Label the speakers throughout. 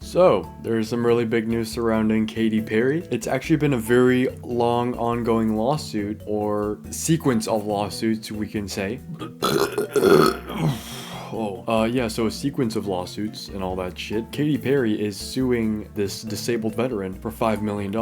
Speaker 1: So, there's some really big news surrounding Katy Perry. It's actually been a very long ongoing lawsuit, or sequence of lawsuits, we can say. So a sequence of lawsuits and all that shit. Katy Perry is suing this disabled veteran for $5 million.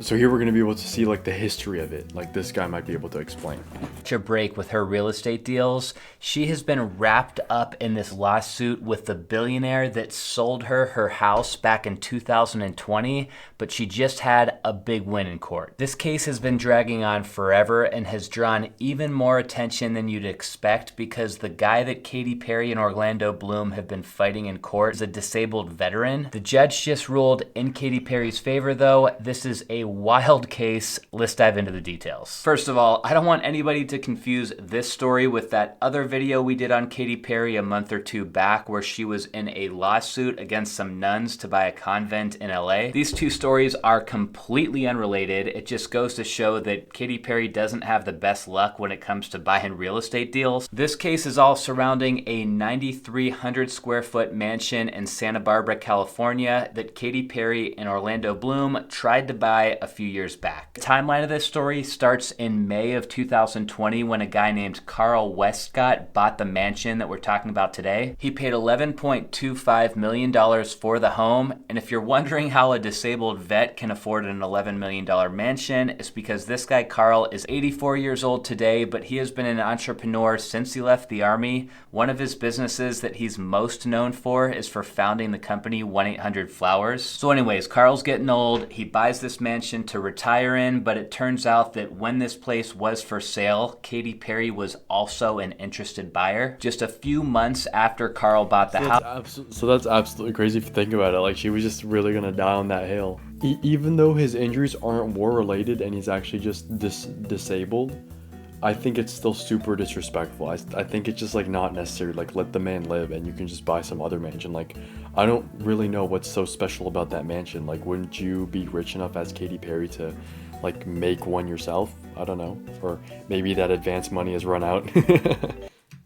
Speaker 1: So here we're going to be able to see like the history of it. Like this guy might be able to explain.
Speaker 2: A break with her real estate deals. She has been wrapped up in this lawsuit with the billionaire that sold her house back in 2020, but she just had a big win in court. This case has been dragging on forever and has drawn even more attention than you'd expect because the guy that Katy Perry and Orlando Bloom have been fighting in court is a disabled veteran. The judge just ruled in Katy Perry's favor though. This is a wild case. Let's dive into the details. First of all, I don't want anybody to confuse this story with that other video we did on Katy Perry a month or two back where she was in a lawsuit against some nuns to buy a convent in LA. These two stories are completely unrelated. It just goes to show that Katy Perry doesn't have the best luck when it comes to buying real estate deals. This case is all surrounding a 9,300 square foot mansion in Santa Barbara, California that Katy Perry and Orlando Bloom tried to buy a few years back. The timeline of this story starts in May of 2020 when a guy named Carl Westcott bought the mansion that we're talking about today. He paid $11.25 million for the home, and if you're wondering how a disabled vet can afford an $11 million mansion, it's because this guy Carl is 84 years old today, but he has been an entrepreneur since he left the Army. One of his businesses that he's most known for is for founding the company 1-800-Flowers. So anyways, Carl's getting old. He buys this mansion to retire in, but it turns out that when this place was for sale, Katy Perry was also an interested buyer. Just a few months after Carl bought the house.
Speaker 1: So that's absolutely crazy if you think about it. Like she was just really gonna die on that hill. Even though his injuries aren't war related and he's actually just disabled, I think it's still super disrespectful. I think it's just like not necessary. Like let the man live and you can just buy some other mansion. Like I don't really know what's so special about that mansion. Like wouldn't you be rich enough as Katy Perry to like make one yourself? I don't know. Or maybe that advance money has run out.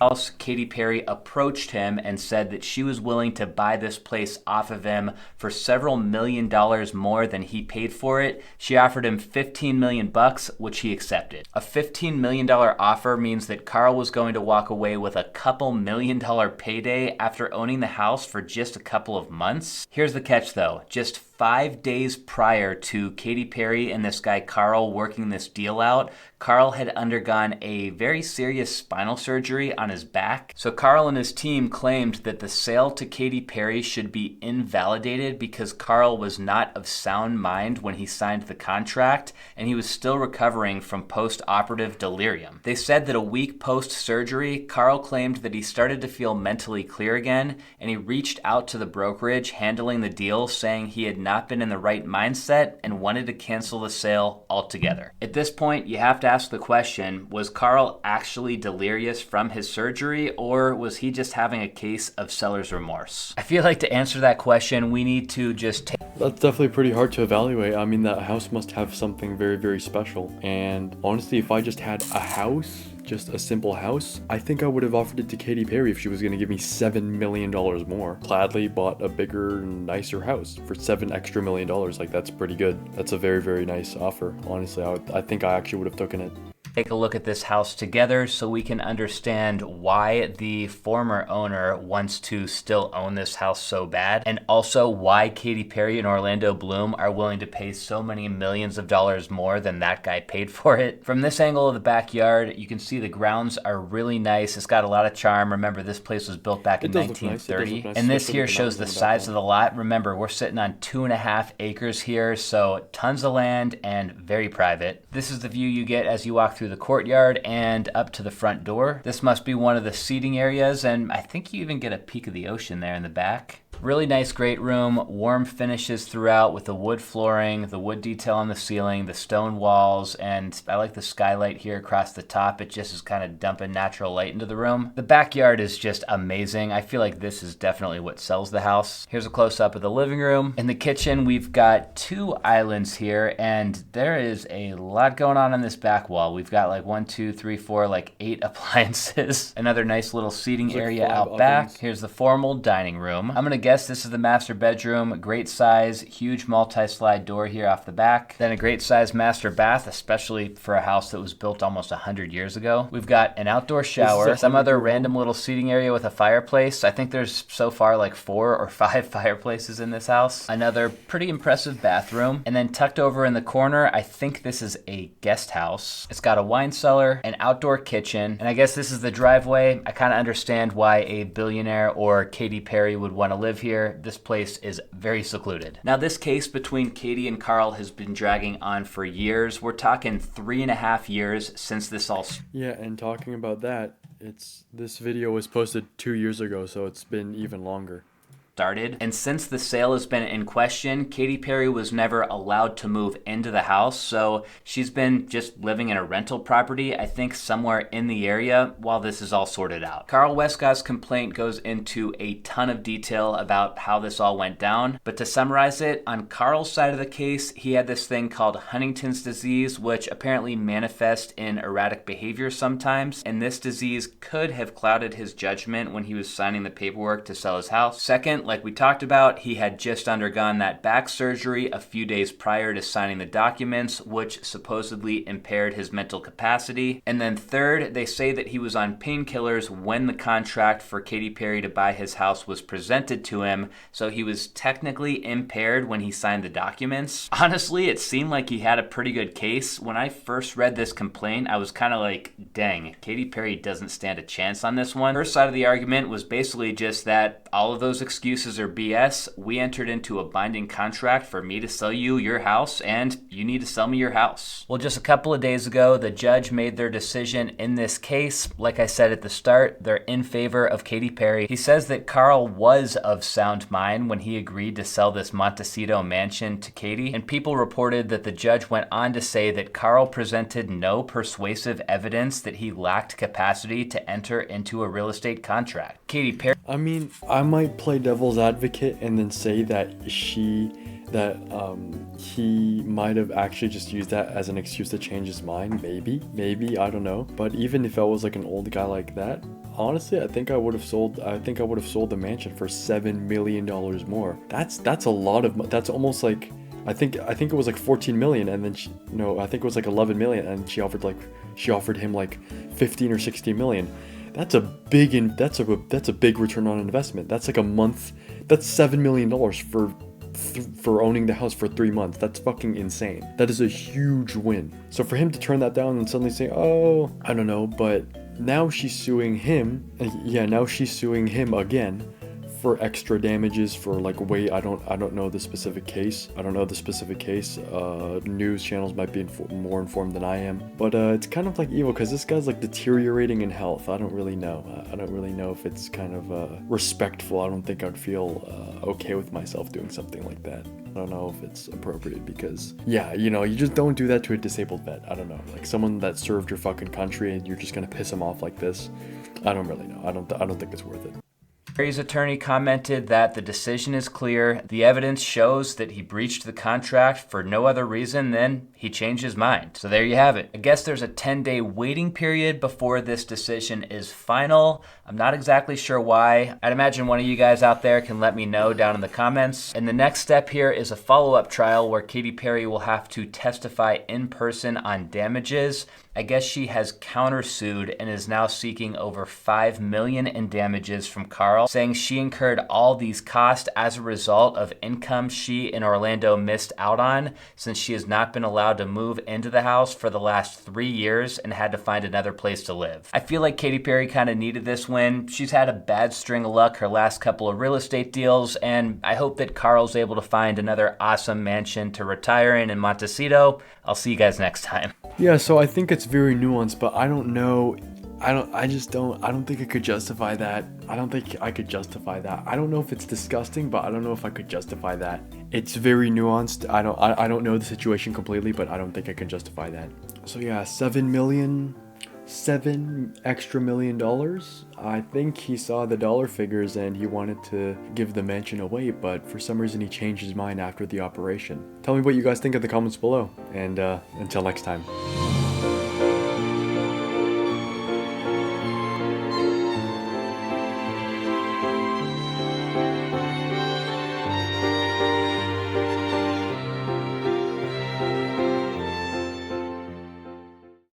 Speaker 2: House, Katy Perry approached him and said that she was willing to buy this place off of him for several $million more than he paid for it. She offered him $15 million, which he accepted. A $15 million offer means that Carl was going to walk away with a couple $1 million payday after owning the house for just a couple of months. Here's the catch though, just 5 days prior to Katy Perry and this guy Carl working this deal out, Carl had undergone a very serious spinal surgery on his back. So Carl and his team claimed that the sale to Katy Perry should be invalidated because Carl was not of sound mind when he signed the contract and he was still recovering from post-operative delirium. They said that a week post-surgery, Carl claimed that he started to feel mentally clear again and he reached out to the brokerage handling the deal saying he had not been in the right mindset and wanted to cancel the sale altogether. At this point, you have to ask the question, was Carl actually delirious from his surgery or was he just having a case of seller's remorse? I feel like to answer that question, we need to just take...
Speaker 1: That's definitely pretty hard to evaluate. I mean, that house must have something very, very special. And honestly, if I just had a house, just a simple house, I think I would have offered it to Katy Perry if she was going to give me $7 million more. Gladly bought a bigger, nicer house for $7 extra million. Like that's pretty good. That's a very, very nice offer. Honestly, I think I actually would have taken it.
Speaker 2: Take a look at this house together so we can understand why the former owner wants to still own this house so bad, and also why Katy Perry and Orlando Bloom are willing to pay so many millions of dollars more than that guy paid for it. From this angle of the backyard, you can see the grounds are really nice. It's got a lot of charm. Remember, this place was built back in 1930. Nice. And this here shows the size of the lot. Remember, we're sitting on 2.5 acres here, so tons of land and very private. This is the view you get as you walk through the courtyard and up to the front door. This must be one of the seating areas, and I think you even get a peek of the ocean there in the back. Really nice, great room, warm finishes throughout with the wood flooring, the wood detail on the ceiling, the stone walls, and I like the skylight here across the top. It just is kind of dumping natural light into the room. The backyard is just amazing. I feel like this is definitely what sells the house. Here's a close-up of the living room. In the kitchen, we've got 2 islands here, and there is a lot going on this back wall. We've got like 1, 2, 3, 4, like 8 appliances. Another nice little seating area out back. Here's the formal dining room. I'm gonna guess this is the master bedroom. Great size, huge multi-slide door here off the back. Then a great size master bath, especially for a house that was built almost 100 years ago. We've got an outdoor shower, some other random little seating area with a fireplace. I think there's so far like 4 or 5 fireplaces in this house. Another pretty impressive bathroom. And then tucked over in the corner, I think this is a guest house. It's got a wine cellar, an outdoor kitchen, and I guess this is the driveway. I kind of understand why a billionaire or Katy Perry would want to live here. This place is very secluded. Now, this case between Katy and Carl has been dragging on for years. We're talking 3.5 years since this all started.
Speaker 1: Yeah, and talking about that, this video was posted 2 years ago, so it's been even longer.
Speaker 2: And since the sale has been in question, Katy Perry was never allowed to move into the house, so she's been just living in a rental property, I think somewhere in the area, while this is all sorted out. Carl Westcott's complaint goes into a ton of detail about how this all went down, but to summarize it, on Carl's side of the case, he had this thing called Huntington's disease, which apparently manifests in erratic behavior sometimes, and this disease could have clouded his judgment when he was signing the paperwork to sell his house. Second, like we talked about, he had just undergone that back surgery a few days prior to signing the documents, which supposedly impaired his mental capacity. And then third, they say that he was on painkillers when the contract for Katy Perry to buy his house was presented to him, so he was technically impaired when he signed the documents. Honestly, it seemed like he had a pretty good case. When I first read this complaint, I was kind of like, dang, Katy Perry doesn't stand a chance on this one. Her side of the argument was basically just that all of those excuses are BS. We entered into a binding contract for me to sell you your house, and you need to sell me your house. Well, just a couple of days ago, the judge made their decision in this case. Like I said at the start, they're in favor of Katy Perry. He says that Carl was of sound mind when he agreed to sell this Montecito mansion to Katy, and people reported that the judge went on to say that Carl presented no persuasive evidence that he lacked capacity to enter into a real estate contract. Katy Perry.
Speaker 1: I mean, I might play devil's advocate and then say that he might have actually just used that as an excuse to change his mind. Maybe, I don't know. But even if I was like an old guy like that, honestly, I think I would have sold the mansion for $7 million more. That's a lot of that's almost like I think it was like 14 million, and then I think it was like 11 million, and she offered him like 15 or 16 million. That's a big return on investment. That's like a month. That's $7 million for owning the house for 3 months. That's fucking insane. That is a huge win. So for him to turn that down and suddenly say, oh, I don't know, but now she's suing him. Yeah, now she's suing him again for extra damages for like I don't know the specific case. News channels might be more informed than I am, but it's kind of like evil because this guy's like deteriorating in health. I don't really know if it's kind of respectful. I don't think I'd feel okay with myself doing something like that. I don't know if it's appropriate because you just don't do that to a disabled vet. I don't know, like someone that served your fucking country and you're just gonna piss him off like this. I don't really know. I don't think it's worth it.
Speaker 2: Perry's attorney commented that the decision is clear. The evidence shows that he breached the contract for no other reason than he changed his mind. So there you have it. I guess there's a 10-day waiting period before this decision is final. I'm not exactly sure why. I'd imagine one of you guys out there can let me know down in the comments. And the next step here is a follow-up trial where Katy Perry will have to testify in person on damages. I guess she has countersued and is now seeking over $5 million in damages from Carl, saying she incurred all these costs as a result of income she in Orlando missed out on since she has not been allowed to move into the house for the last 3 years and had to find another place to live. I feel like Katy Perry kind of needed this win. She's had a bad string of luck her last couple of real estate deals, and I hope that Carl's able to find another awesome mansion to retire in Montecito. I'll see you guys next time.
Speaker 1: Yeah, so I think it's very nuanced, but I don't know. I don't think I could justify that. I don't think I could justify that. I don't know if it's disgusting, but I don't know if I could justify that. It's very nuanced. I don't know the situation completely, but I don't think I can justify that. So yeah, $7 extra million. I think he saw the dollar figures and he wanted to give the mansion away, but for some reason he changed his mind after the operation. Tell me what you guys think in the comments below, and until next time.